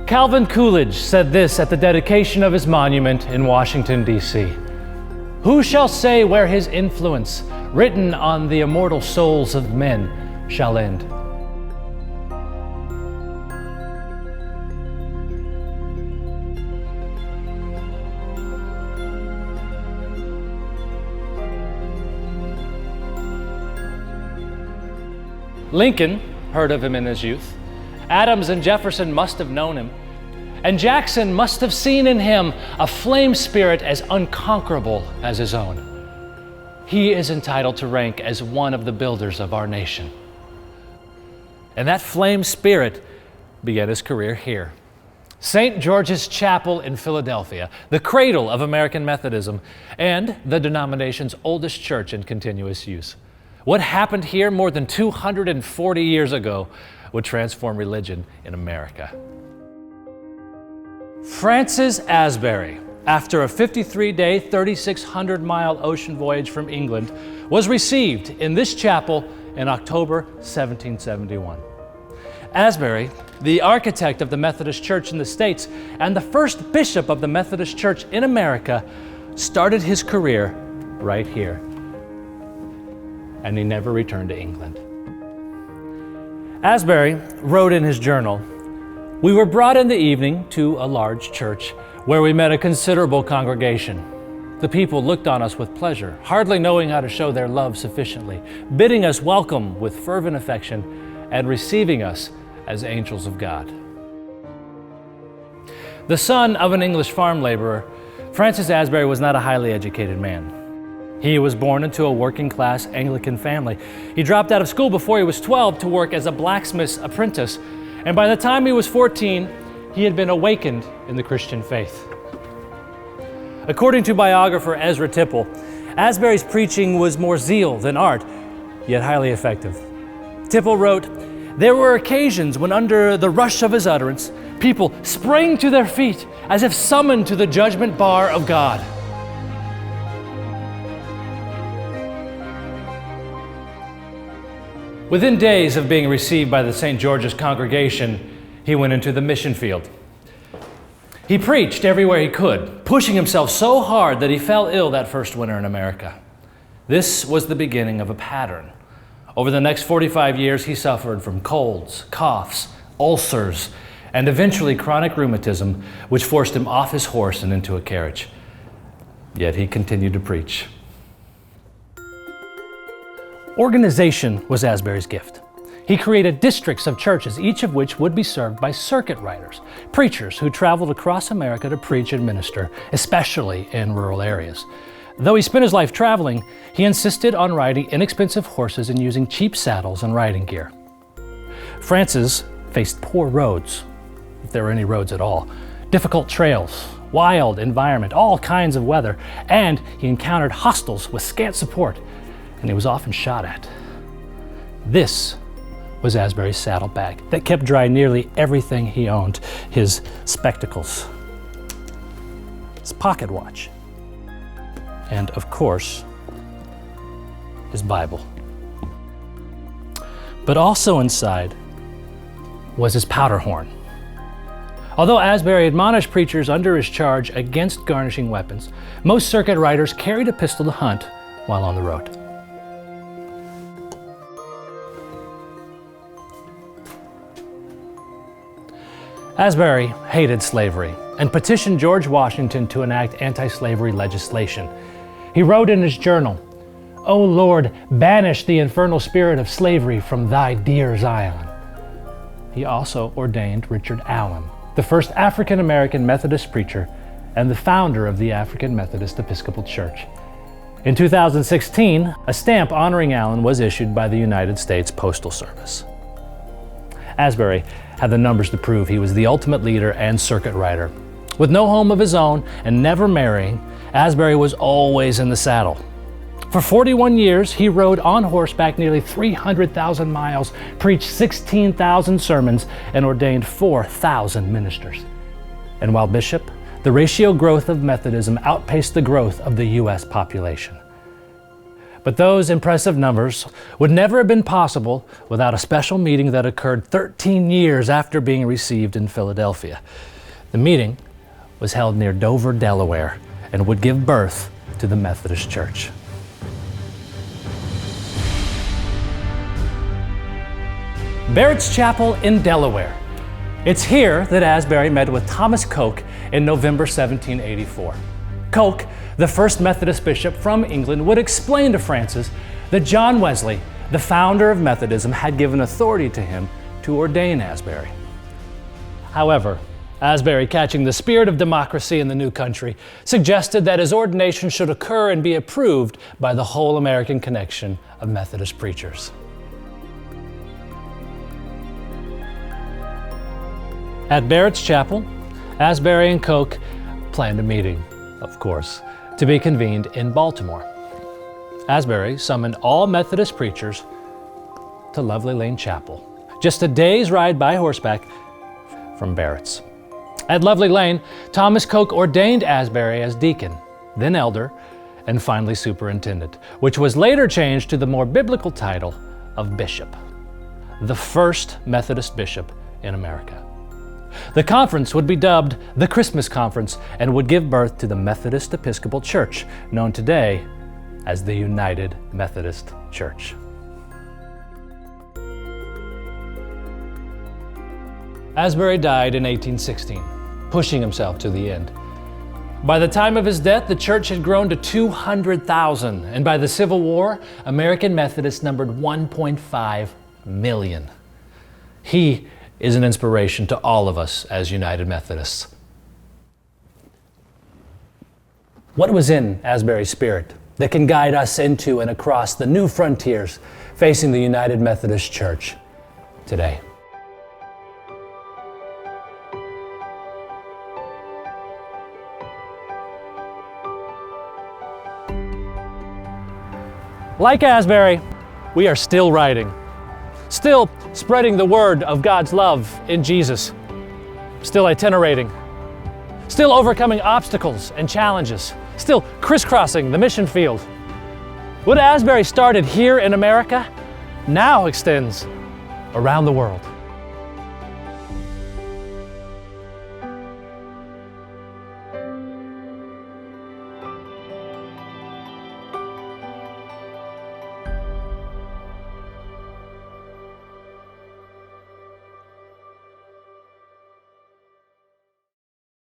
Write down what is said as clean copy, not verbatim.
Calvin Coolidge said this at the dedication of his monument in Washington, D.C. "Who shall say where his influence, written on the immortal souls of men, shall end?" Lincoln heard of him in his youth. Adams and Jefferson must have known him. And Jackson must have seen in him a flame spirit as unconquerable as his own. He is entitled to rank as one of the builders of our nation. And that flame spirit began his career here. St. George's Chapel in Philadelphia, the cradle of American Methodism, and the denomination's oldest church in continuous use. What happened here more than 240 years ago would transform religion in America. Francis Asbury, after a 53-day, 3,600-mile ocean voyage from England, was received in this chapel in October 1771. Asbury, the architect of the Methodist Church in the States and the first bishop of the Methodist Church in America, started his career right here. And he never returned to England. Asbury wrote in his journal, "We were brought in the evening to a large church where we met a considerable congregation. The people looked on us with pleasure, hardly knowing how to show their love sufficiently, bidding us welcome with fervent affection and receiving us as angels of God." The son of an English farm laborer, Francis Asbury was not a highly educated man. He was born into a working-class Anglican family. He dropped out of school before he was 12 to work as a blacksmith's apprentice, and by the time he was 14, he had been awakened in the Christian faith. According to biographer Ezra Tipple, Asbury's preaching was more zeal than art, yet highly effective. Tipple wrote, "There were occasions when under the rush of his utterance, people sprang to their feet as if summoned to the judgment bar of God." Within days of being received by the St. George's congregation, he went into the mission field. He preached everywhere he could, pushing himself so hard that he fell ill that first winter in America. This was the beginning of a pattern. Over the next 45 years, he suffered from colds, coughs, ulcers, and eventually chronic rheumatism, which forced him off his horse and into a carriage. Yet he continued to preach. Organization was Asbury's gift. He created districts of churches, each of which would be served by circuit riders, preachers who traveled across America to preach and minister, especially in rural areas. Though he spent his life traveling, he insisted on riding inexpensive horses and using cheap saddles and riding gear. Francis faced poor roads, if there were any roads at all, difficult trails, wild environment, all kinds of weather, and he encountered hostiles with scant support, and he was often shot at. This was Asbury's saddlebag that kept dry nearly everything he owned: his spectacles, his pocket watch, and of course, his Bible. But also inside was his powder horn. Although Asbury admonished preachers under his charge against garnishing weapons, most circuit riders carried a pistol to hunt while on the road. Asbury hated slavery and petitioned George Washington to enact anti-slavery legislation. He wrote in his journal, "O Lord, banish the infernal spirit of slavery from thy dear Zion." He also ordained Richard Allen, the first African-American Methodist preacher and the founder of the African Methodist Episcopal Church. In 2016, a stamp honoring Allen was issued by the United States Postal Service. Asbury had the numbers to prove he was the ultimate leader and circuit rider. With no home of his own and never marrying, Asbury was always in the saddle. For 41 years, he rode on horseback nearly 300,000 miles, preached 16,000 sermons, and ordained 4,000 ministers. And while bishop, the ratio growth of Methodism outpaced the growth of the U.S. population. But those impressive numbers would never have been possible without a special meeting that occurred 13 years after being received in Philadelphia. The meeting was held near Dover, Delaware, and would give birth to the Methodist Church. Barrett's Chapel in Delaware. It's here that Asbury met with Thomas Coke in November 1784. Coke, the first Methodist bishop from England, would explain to Francis that John Wesley, the founder of Methodism, had given authority to him to ordain Asbury. However, Asbury, catching the spirit of democracy in the new country, suggested that his ordination should occur and be approved by the whole American connection of Methodist preachers. At Barrett's Chapel, Asbury and Coke planned a meeting, of course, to be convened in Baltimore. Asbury summoned all Methodist preachers to Lovely Lane Chapel, just a day's ride by horseback from Barrett's. At Lovely Lane, Thomas Coke ordained Asbury as deacon, then elder, and finally superintendent, which was later changed to the more biblical title of bishop, the first Methodist bishop in America. The conference would be dubbed the Christmas Conference and would give birth to the Methodist Episcopal Church, known today as the United Methodist Church. Asbury died in 1816, pushing himself to the end. By the time of his death, the church had grown to 200,000, and by the Civil War, American Methodists numbered 1.5 million. He is an inspiration to all of us as United Methodists. What was in Asbury's spirit that can guide us into and across the new frontiers facing the United Methodist Church today? Like Asbury, we are still writing, still spreading the word of God's love in Jesus, still itinerating, still overcoming obstacles and challenges, still crisscrossing the mission field. What Asbury started here in America now extends around the world.